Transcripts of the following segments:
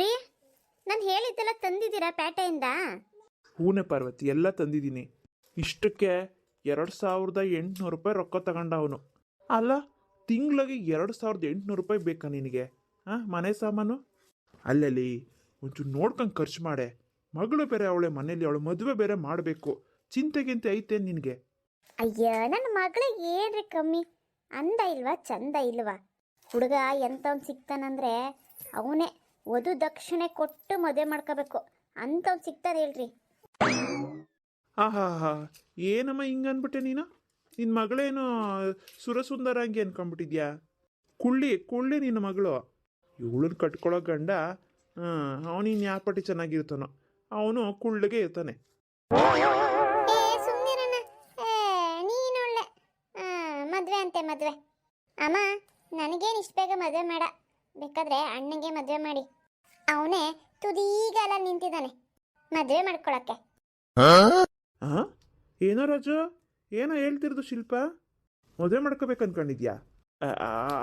ರೀ, ನಾನು ಹೇಳಿದ್ದೆಲ್ಲ ತಂದಿದ್ದೀರಾ ಪೇಟೆಯಿಂದ? ಹೂನೆ ಪಾರ್ವತಿ, ಎಲ್ಲ ತಂದಿದ್ದೀನಿ. ಇಷ್ಟಕ್ಕೆ 2800 ರೂಪಾಯಿ ರೊಕ್ಕ ತಗೊಂಡ ಅವನು. ಅಲ್ಲ, ತಿಂಗಳಿಗೆ 2800 ರೂಪಾಯಿ ಬೇಕಾ ನಿನಗೆ? ಮನೆ ಸಾಮಾನು ಅಲ್ಲಲ್ಲಿ ಒಂಚೂರು ನೋಡ್ಕೊಂಡು ಖರ್ಚು ಮಾಡೆ. ಮಗಳು ಬೇರೆ ಅವಳೆ ಮನೇಲಿ, ಅವಳು ಮದುವೆ ಬೇರೆ ಮಾಡಬೇಕು. ಚಿಂತೆಗಿಂತೆ ಐತೆ ನಿನಗೆ? ಅಯ್ಯ, ನನ್ನ ಮಗಳಿಗೆ ಏನ್ರಿ ಕಮ್ಮಿ? ಅಂದ ಇಲ್ವಾ, ಚಂದ ಇಲ್ವಾ? ಹುಡುಗ ಎಂಥವ್ನು ಸಿಗ್ತಾನಂದ್ರೆ ಅವನೇ ವಧು ದಕ್ಷಿಣೆ ಕೊಟ್ಟು ಮದುವೆ ಮಾಡ್ಕೋಬೇಕು. ಅಂಥವ್ನು ಸಿಗ್ತಾರೆ ಹೇಳ್ರಿ. ಆಹಾ, ಏನಮ್ಮ ಹಿಂಗನ್ಬಿಟ್ಟೆ ನೀನು? ನಿನ್ನ ಮಗಳೇನು ಸುರಸುಂದರಂಗಿ ಅನ್ಕೊಂಡ್ಬಿಟ್ಟಿದ್ಯಾ? ಕುಳ್ಳಿ ನಿನ್ನ ಮಗಳು. ಇವಳನ್ನ ಕಟ್ಕೊಳ್ಳೋ ಗಂಡ ಅವನಿನ್ ಯಾವ ಪಟ್ಟಿ ಚೆನ್ನಾಗಿರ್ತಾನೋ, ಅವನು ಕುಳ್ಳಿಗೆ ಇರ್ತಾನೆ. ನೀನೊಳ್ಳೆ ಮದುವೆ ಅಂತೆ ಮದುವೆ. ಅಮ್ಮ, ನನಗೇನು ಇಷ್ಟು ಬೇಗ ಮದುವೆ ಮಾಡ, ಬೇಕಾದ್ರೆ ಅಣ್ಣಂಗೆ ಮದುವೆ ಮಾಡಿ. ಅವನೇ ತುದೀಗಾಲ ನಿಂತಿದ್ದಾನೆ ಮದುವೆ ಮಾಡ್ಕೊಳಕ್ಕೆ. ಏನೋ ರಾಜು, ಏನೋ ಹೇಳ್ತಿರೋದು ಶಿಲ್ಪ? ಮದುವೆ ಮಾಡ್ಕೋಬೇಕು ಅನ್ಕೊಂಡಿದ್ಯಾ?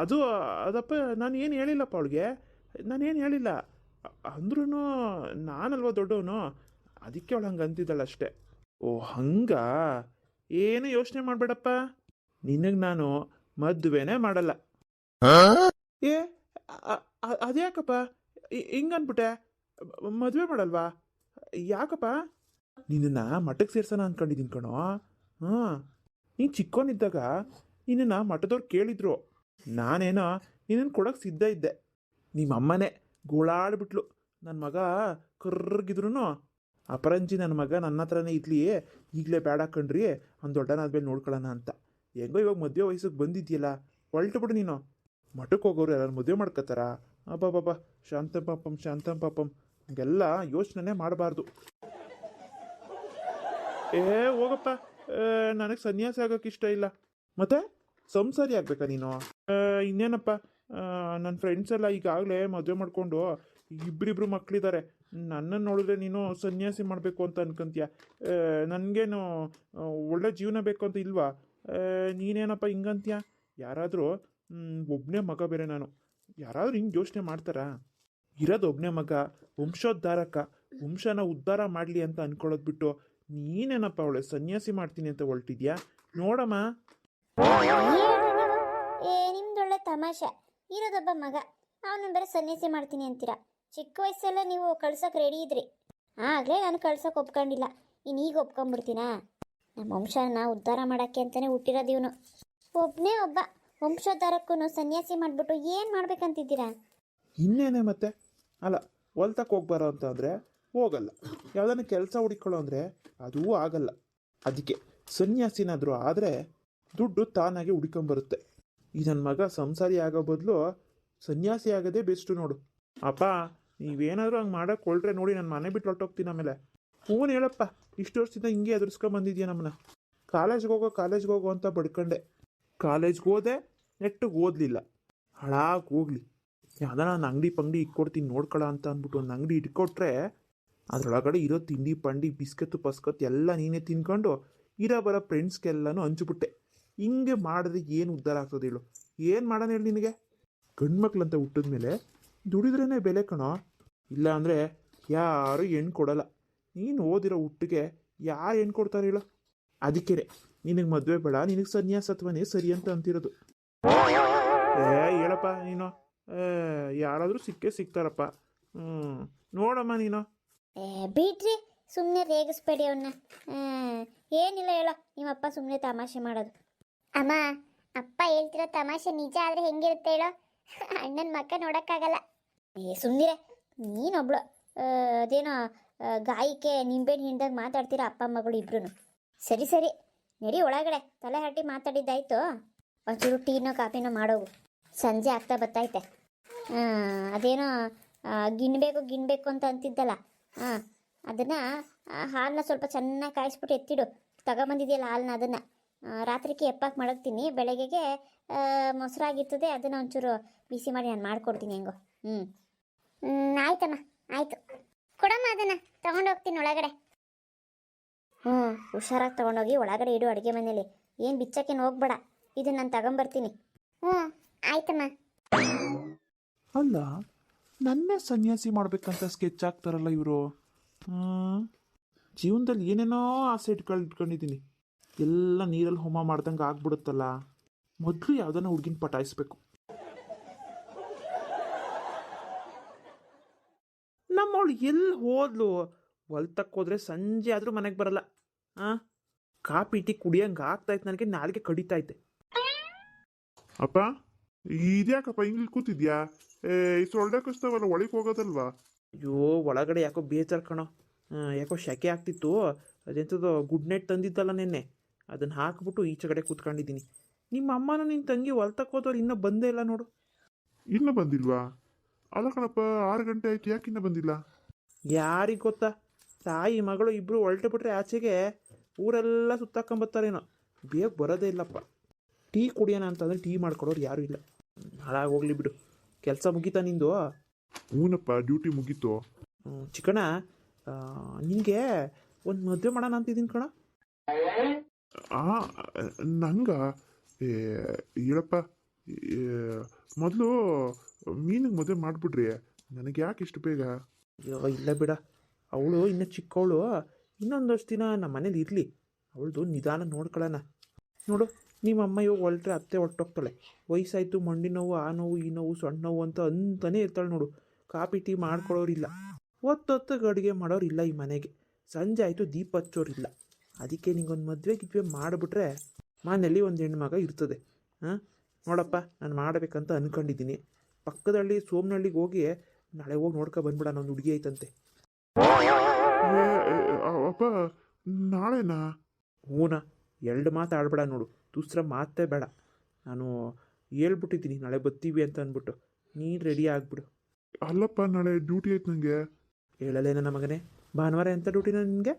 ಅದಪ್ಪ, ನಾನು ಏನು ಹೇಳಿಲ್ಲಪ್ಪ ಅವಳಿಗೆ, ನಾನೇನು ಹೇಳಿಲ್ಲ. ಅಂದ್ರೂ ನಾನಲ್ವ ದೊಡ್ಡವನು, ಅದಕ್ಕೆ ಅವಳು ಹಂಗೆ ಅಂತಿದ್ದಾಳೆ ಅಷ್ಟೆ. ಓ ಹಂಗ? ಏನು ಯೋಚನೆ ಮಾಡಬೇಡಪ್ಪ, ನಿನಗೆ ನಾನು ಮದುವೆನೇ ಮಾಡಲ್ಲ. ಏ ಅದ್ಯಾಕಪ್ಪ ಹಿಂಗನ್ಬಿಟ್ಟೆ? ಮದುವೆ ಮಾಡಲ್ವಾ? ಯಾಕಪ್ಪ? ನಿನ್ನ ಮಠಕ್ಕೆ ಸೇರ್ಸೋಣ ಅಂದ್ಕೊಂಡಿದ್ದೀನಿ ಕಣೋ. ನೀನು ಚಿಕ್ಕೋನಿದ್ದಾಗ ನಿನ್ನ ಮಠದವ್ರು ಕೇಳಿದ್ರು, ನಾನೇನೋ ನಿನ್ನನ್ನು ಕೊಡೋಕೆ ಸಿದ್ಧ ಇದ್ದೆ. ನಿಮ್ಮ ಅಮ್ಮನೇ ಗೋಳಾಡ್ಬಿಟ್ಲು, ನನ್ನ ಮಗ ಕರ್ಗಿದ್ರು ಅಪರಂಜಿ ನನ್ನ ಮಗ ನನ್ನ ಹತ್ರನೇ ಇದ್ಲಿ, ಈಗಲೇ ಬೇಡ ಕಣ್ರಿ, ಅವ್ನು ದೊಡ್ಡನಾದ್ಮೇಲೆ ನೋಡ್ಕೊಳ್ಳೋಣ ಅಂತ. ಹೆಂಗೋ ಇವಾಗ ಮದುವೆ ವಯಸ್ಸಿಗೆ ಬಂದಿದ್ಯಲ್ಲ, ಹೊಲ್ಟು ಬಿಡು ನೀನು. ಮಠಕ್ಕೆ ಹೋಗೋರು ಯಾರು ಮದುವೆ ಮಾಡ್ಕೋತಾರ? ಅಬ್ಬಾ, ಶಾಂತಂ ಪಾಪಂ ಹಂಗೆಲ್ಲ ಯೋಚನೆ ಮಾಡಬಾರ್ದು. ಹೋಗಪ್ಪ, ನನಗೆ ಸನ್ಯಾಸಿ ಆಗೋಕೆ ಇಷ್ಟ ಇಲ್ಲ. ಮತ್ತೆ ಸಂಸಾರಿ ಆಗ್ಬೇಕಾ ನೀನು? ಇನ್ನೇನಪ್ಪ, ನನ್ನ ಫ್ರೆಂಡ್ಸ್ ಎಲ್ಲ ಈಗಾಗಲೇ ಮದುವೆ ಮಾಡಿಕೊಂಡು ಇಬ್ಬರಿಬ್ರು ಮಕ್ಕಳಿದ್ದಾರೆ. ನನ್ನನ್ನು ನೋಡಿದ್ರೆ ನೀನು ಸನ್ಯಾಸಿ ಮಾಡಬೇಕು ಅಂತ ಅನ್ಕೊಂತೀಯ? ನನಗೇನು ಒಳ್ಳೆ ಜೀವನ ಬೇಕು ಅಂತ ಇಲ್ವಾ? ನೀನೇನಪ್ಪ ಹಿಂಗಂತೀಯ? ಯಾರಾದರೂ ಒಬ್ಬನೇ ಮಗ ಬೇರೆ ನಾನು, ಯಾರಾದರೂ ಹಿಂಗೆ ಯೋಚನೆ ಮಾಡ್ತಾರಾ? ಇರೋದು ಒಬ್ಬನೇ ಮಗ, ವಂಶೋದ್ಧಾರಕ, ವಂಶನ ಉದ್ಧಾರ ಮಾಡಲಿ ಅಂತ ಅನ್ಕೊಳ್ಳೋದು ಬಿಟ್ಟು ನೀನೇನಪ್ಪ ಅವಳೆ ಸನ್ಯಾಸಿ ಮಾಡ್ತೀನಿ ಅಂತ ಹೊರಟಿದ್ಯಾ? ನೋಡಮ್ಮ, ನಿಮ್ದೊಳ್ಳೆ ತಮಾಷೆ. ಇರೋದೊಬ್ಬ ಮಗ, ಅವನು ಬೇರೆ ಸನ್ಯಾಸಿ ಮಾಡ್ತೀನಿ ಅಂತೀರಾ? ಚಿಕ್ಕ ವಯಸ್ಸೆಲ್ಲ ನೀವು ಕಳ್ಸೋಕೆ ರೆಡಿ ಇದ್ರಿ, ಆಗಲೇ ನಾನು ಕಳ್ಸೋಕೆ ಒಪ್ಕೊಂಡಿಲ್ಲ, ಇನ್ನು ಈಗ ಒಪ್ಕೊಂಡ್ಬಿಡ್ತೀನಾ? ನಮ್ಮ ವಂಶನ ಉದ್ಧಾರ ಮಾಡೋಕ್ಕೆ ಅಂತಲೇ ಹುಟ್ಟಿರೋದು ಇವನು. ಒಬ್ಬನೇ ಒಬ್ಬ ವಂಶೋದ್ಧಾರಕ್ಕೂ ಸನ್ಯಾಸಿ ಮಾಡಿಬಿಟ್ಟು ಏನು ಮಾಡ್ಬೇಕಂತಿದ್ದೀರಾ? ಇನ್ನೇನೆ ಮತ್ತೆ? ಅಲ್ಲ, ಹೊಲ್ತಕ್ಕೆ ಹೋಗ್ಬಾರೋ ಅಂತ ಅಂದರೆ ಹೋಗಲ್ಲ, ಯಾವುದನ್ನ ಕೆಲಸ ಹುಡುಕೊಳ್ಳೋ ಅಂದರೆ ಅದೂ ಆಗಲ್ಲ. ಅದಕ್ಕೆ ಸನ್ಯಾಸಿನಾದರೂ ಆದರೆ ದುಡ್ಡು ತಾನಾಗೆ ಹುಡ್ಕೊಂಬರುತ್ತೆ. ಈ ನನ್ನ ಮಗ ಸಂಸಾರಿ ಆಗೋ ಬದಲು ಸನ್ಯಾಸಿ ಆಗೋದೇ ಬೆಸ್ಟು ನೋಡು. ಅಪ್ಪ, ನೀವೇನಾದರೂ ಹಂಗೆ ಮಾಡೋಕ್ಕೊಳ್ರೆ ನೋಡಿ, ನಾನು ಮನೆ ಬಿಟ್ಟು ಹೊರಟೋಗ್ತೀನಿ ಆಮೇಲೆ. ಹೂನು ಹೇಳಪ್ಪ, ಇಷ್ಟು ವರ್ಷದಿಂದ ಹಿಂಗೆ ಎದುರಿಸ್ಕೊಂಬಂದಿದ್ಯಾ ನಮ್ಮನ್ನ. ಕಾಲೇಜ್ಗೆ ಹೋಗೋ ಅಂತ ಬಡ್ಕೊಂಡೆ, ಕಾಲೇಜ್ಗೆ ಹೋದೆ, ನೆಟ್ಟಿಗೆ ಓದಲಿಲ್ಲ. ಹಾಳಾಗಿ ಹೋಗ್ಲಿ, ಯಾವ್ದಾರ ನಾನು ಅಂಗಡಿ ಪಂಗಡಿ ಇಟ್ಕೊಡ್ತೀನಿ ನೋಡ್ಕೊಳ್ಳೋ ಅಂತ ಅಂದ್ಬಿಟ್ಟು ಒಂದು ಅಂಗಡಿ ಇಟ್ಕೊಟ್ರೆ ಅದರೊಳಗಡೆ ಇರೋ ತಿಂಡಿ ಪಂಡಿ ಬಿಸ್ಕತ್ತು ಎಲ್ಲ ನೀನೇ ತಿನ್ಕೊಂಡು ಬರೋ ಫ್ರೆಂಡ್ಸ್ಗೆಲ್ಲನೂ ಹಂಚ್ಬಿಟ್ಟೆ. ಹಿಂಗೆ ಮಾಡಿದ್ರೆ ಏನು ಉದ್ಧಾರ ಆಗ್ತದೆ ಹೇಳು? ಏನು ಮಾಡೋಣ ಹೇಳಿ ನಿನಗೆ? ಗಂಡ್ಮಕ್ಳಂತ ಹುಟ್ಟಿದ್ಮೇಲೆ ದುಡಿದ್ರೇ ಬೆಲೆ ಕಣೋ, ಇಲ್ಲ ಅಂದರೆ ಯಾರು ಹೆಣ್ಣು ಕೊಡಲ್ಲ. ನೀನು ಓದಿರೋ ಹುಟ್ಟಿಗೆ ಯಾರು ಹೆಣ್ಣು ಕೊಡ್ತಾರೆ ಹೇಳು? ಅದಕ್ಕೆ ನಿನಗೆ ಮದುವೆ ಬೇಡ, ನಿನಗೆ ಸನ್ಯಾಸತ್ವನೇ ಸರಿ ಅಂತ ಅಂತಿರೋದು. ಹೇಳಪ್ಪ ನೀನು, ಯಾರಾದರೂ ಸಿಗ್ತಾರಪ್ಪ. ನೋಡಮ್ಮ ನೀನು. ಬಿಡ್ರಿ, ಸುಮ್ಮನೆ ರೇಗಿಸ್ಬೇಡಿ ಅವನ್ನ. ಏನಿಲ್ಲ ಹೇಳೋ, ನಿಮ್ಮಪ್ಪ ಸುಮ್ಮನೆ ತಮಾಷೆ ಮಾಡೋದು. ಅಮ್ಮ, ಅಪ್ಪ ಹೇಳ್ತಿರೋ ತಮಾಷೆ ನಿಜ ಆದರೆ ಹೆಂಗಿರುತ್ತೆ ಹೇಳೋ? ಅಣ್ಣನ ಮಕ್ಕ ನೋಡೋಕ್ಕಾಗಲ್ಲ. ಸುಮ್ಮನಿರೆ, ನೀನೊಬ್ಳು ಅದೇನೋ ಗಾಯಕ್ಕೆ ನಿಂಬೆಹಣ್ಣು ಹಿಂದಾಗ ಮಾತಾಡ್ತೀರ ಅಪ್ಪ ಮಗಳು ಇಬ್ರು. ಸರಿ ನಡಿ ಒಳಗಡೆ, ತಲೆ ಹರಟಿ ಮಾತಾಡಿದ್ದಾಯ್ತು. ಒಂಚೂರು ಟೀನೋ ಕಾಫಿನೋ ಮಾಡೋಗು, ಸಂಜೆ ಆಗ್ತಾ ಬತ್ತೈತೆ. ಅದೇನೋ ಗಿಣ್ಬೇಕು ಅಂತ ಅಂತಿದ್ದಲ್ಲ, ಅದನ್ನು ಹಾಲನ್ನ ಸ್ವಲ್ಪ ಚೆನ್ನಾಗಿ ಕಾಯಿಸ್ಬಿಟ್ಟು ಎತ್ತಿಡು. ತಗೊಂಬಂದಿದೆಯಲ್ಲ ಹಾಲನ್ನ, ಅದನ್ನು ರಾತ್ರಿಗೆ ಎಪ್ಪಾಕ್ ಮಾಡೋಗ್ತೀನಿ, ಬೆಳಗ್ಗೆಗೆ ಮೊಸರಾಗಿರ್ತದೆ, ಅದನ್ನು ಒಂಚೂರು ಬಿಸಿ ಮಾಡಿ ನಾನು ಮಾಡಿಕೊಡ್ತೀನಿ ಹೆಂಗೋ. ಆಯ್ತಮ್ಮ, ಆಯಿತು, ಕೊಡಮ್ಮ, ಅದನ್ನು ತೊಗೊಂಡೋಗ್ತೀನಿ ಒಳಗಡೆ. ಹುಷಾರಾಗಿ ತೊಗೊಂಡೋಗಿ ಒಳಗಡೆ ಇಡು ಅಡುಗೆ ಮನೇಲಿ, ಏನು ಬಿಚ್ಚಕ್ಕೇನು ಹೋಗ್ಬೇಡ, ಇದನ್ನು ನಾನು ತಗೊಂಬರ್ತೀನಿ. ಆಯ್ತಮ್ಮ. ಅಲ್ಲ, ನನ್ನೇ ಸನ್ಯಾಸಿ ಮಾಡ್ಬೇಕಂತ ಸ್ಕೆಚ್ ಹಾಕ್ತಾರಲ್ಲ ಇವರು. ಜೀವನದಲ್ಲಿ ಏನೇನೋ ಆಸೆ ಇಟ್ಕೊಂಡಿದ್ದೀನಿ, ಎಲ್ಲ ನೀರಲ್ಲಿ ಹೋಮ ಮಾಡ್ದಂಗೆ ಆಗ್ಬಿಡುತ್ತಲ್ಲ. ಮೊದಲು ಯಾವ್ದನ್ನ ಹುಡುಗಿನ ಪಟಾಯಿಸ್ಬೇಕು. ನಮ್ಮವಳು ಎಲ್ಲಿ ಹೋದ್ಲು? ಹೊಲ್ತಕ್ಕೆ ಹೋದ್ರೆ ಸಂಜೆ ಆದರೂ ಮನೆಗೆ ಬರಲ್ಲ. ಕಾಪಿ ಟೀ ಕುಡಿಯಂಗೆ ಆಗ್ತಾಯ್ತು, ನನಗೆ ನಾಲ್ಗೆ ಕಡಿತೈತೆ. ಅಪ್ಪ, ಇದ್ಯಾಕಪ್ಪ ಹಿಂಗ್ ಕೂತಿದ್ಯಾ? ಸೊಳ್ಳೆ ಕಚ್ತಾವಲ್ಲ, ಒಳಗೆ ಹೋಗೋದಲ್ವಾ? ಅಯ್ಯೋ, ಒಳಗಡೆ ಯಾಕೋ ಬೇಜಾರು ಕಣೋ. ಯಾಕೋ ಶೆಕೆ ಆಗ್ತಿತ್ತು. ಅದೆಂಥದ್ದು ಗುಡ್ ನೈಟ್ ತಂದಿದ್ದಲ್ಲ ನೆನ್ನೆ, ಅದನ್ನು ಹಾಕ್ಬಿಟ್ಟು ಈಚೆ ಕಡೆ ಕೂತ್ಕೊಂಡಿದ್ದೀನಿ. ನಿಮ್ಮ ಅಮ್ಮನೂ ನಿನ್ನ ತಂಗಿ ಹೊಲ್ತಕ್ಕೆ ಹೋದವ್ರು ಇನ್ನೂ ಬಂದೇ ಇಲ್ಲ ನೋಡು. ಇನ್ನೂ ಬಂದಿಲ್ವಾ? ಅಲ್ಲ ಕಣಪ್ಪ, 6 ಗಂಟೆ ಆಯ್ತು, ಯಾಕೆ ಇನ್ನೂ ಬಂದಿಲ್ಲ? ಯಾರಿಗೆ ಗೊತ್ತಾ, ತಾಯಿ ಮಗಳು ಇಬ್ಬರು ಹೊರಟು ಬಿಟ್ರೆ ಆಚೆಗೆ ಊರೆಲ್ಲ ಸುತ್ತಾಕೊಂಬತ್ತಾರೇನೋ. ಬೇಗ ಬರೋದೇ ಇಲ್ಲಪ್ಪ. ಟೀ ಕುಡಿಯೋಣ ಅಂತಂದರೆ ಟೀ ಮಾಡ್ಕೊಡೋರು ಯಾರೂ ಇಲ್ಲ. ಹಾಳಾಗೋಗ್ಲಿ ಬಿಡು. ಕೆಲಸ ಮುಗೀತಾ ನಿಂದು? ಹೂನಪ್ಪ, ಡ್ಯೂಟಿ ಮುಗೀತು. ಚಿಕ್ಕಣ್ಣ, ನಿನಗೆ ಒಂದು ಮದುವೆ ಮಾಡೋಣ ಅಂತಿದ್ದೀನಿ ಕಣ. ನಂಗ ಹೇಳಪ್ಪ, ಮೊದಲು ಮೀನಿಗೆ ಮದುವೆ ಮಾಡಿಬಿಡ್ರಿ, ನನಗೆ ಯಾಕೆ ಇಷ್ಟು ಬೇಗ? ಅಯ್ಯೋ ಇಲ್ಲ ಬಿಡ, ಅವಳು ಇನ್ನೂ ಚಿಕ್ಕವಳು. ಇನ್ನೊಂದಷ್ಟು ದಿನ ನಮ್ಮ ಮನೇಲಿ ಇರಲಿ, ಅವಳದು ನಿಧಾನ ನೋಡ್ಕೊಳ್ಳೋಣ. ನೋಡು, ನಿಮ್ಮ ಅಮ್ಮ ಇವಾಗ ಹೊರಟ್ರೆ ಅತ್ತೆ ಹೊರಟೋಗ್ತಾಳೆ. ವಯಸ್ಸಾಯಿತು, ಮಂಡಿ ನೋವು, ಆ ನೋವು, ಈ ನೋವು, ಸಣ್ಣ ನೋವು ಅಂತಾನೆ ಇರ್ತಾಳೆ ನೋಡು. ಕಾಪಿ ಟೀ ಮಾಡ್ಕೊಳ್ಳೋರಿಲ್ಲ, ಹೊತ್ತೊತ್ತಿಗೆ ಅಡುಗೆ ಮಾಡೋರಿಲ್ಲ ಈ ಮನೆಗೆ. ಸಂಜೆ ಆಯಿತು, ದೀಪ ಹಚ್ಚೋರಿಲ್ಲ. ಅದಕ್ಕೆ ನಿಂಗೊಂದು ಮದುವೆ ಮಾಡಿಬಿಟ್ರೆ ಮನೇಲಿ ಒಂದು ಹೆಣ್ಮಗ ಇರ್ತದೆ. ನೋಡಪ್ಪ, ನಾನು ಮಾಡಬೇಕಂತ ಅಂದ್ಕೊಂಡಿದ್ದೀನಿ. ಪಕ್ಕದಲ್ಲಿ ಸೋಮನಹಳ್ಳಿಗೆ ಹೋಗಿ ನಾಳೆ ಹೋಗಿ ನೋಡ್ಕೊ ಬಂದ್ಬಿಡ, ಒಂದು ಹುಡುಗಿ ಐತಂತೆ. ಅಪ್ಪ, ನಾಳೆನಾ? ಹೂನಾ, 2 ಮಾತು ಆಡ್ಬೇಡ ನೋಡು, ದೂಸರ ಮಾತೇ ಬೇಡ. ನಾನು ಹೇಳ್ಬಿಟ್ಟಿದ್ದೀನಿ ನಾಳೆ ಬರ್ತೀವಿ ಅಂತ ಅಂದ್ಬಿಟ್ಟು. ನೀನು ರೆಡಿ ಆಗಿಬಿಡು. ಅಲ್ಲಪ್ಪ, ನಾಳೆ ಡ್ಯೂಟಿ ಐತೆ ನನಗೆ. ಹೇಳಲೇನ ಮಗನೇ, ಭಾನುವಾರ ಎಂಥ ಡ್ಯೂಟಿನ ನಿನಗೆ?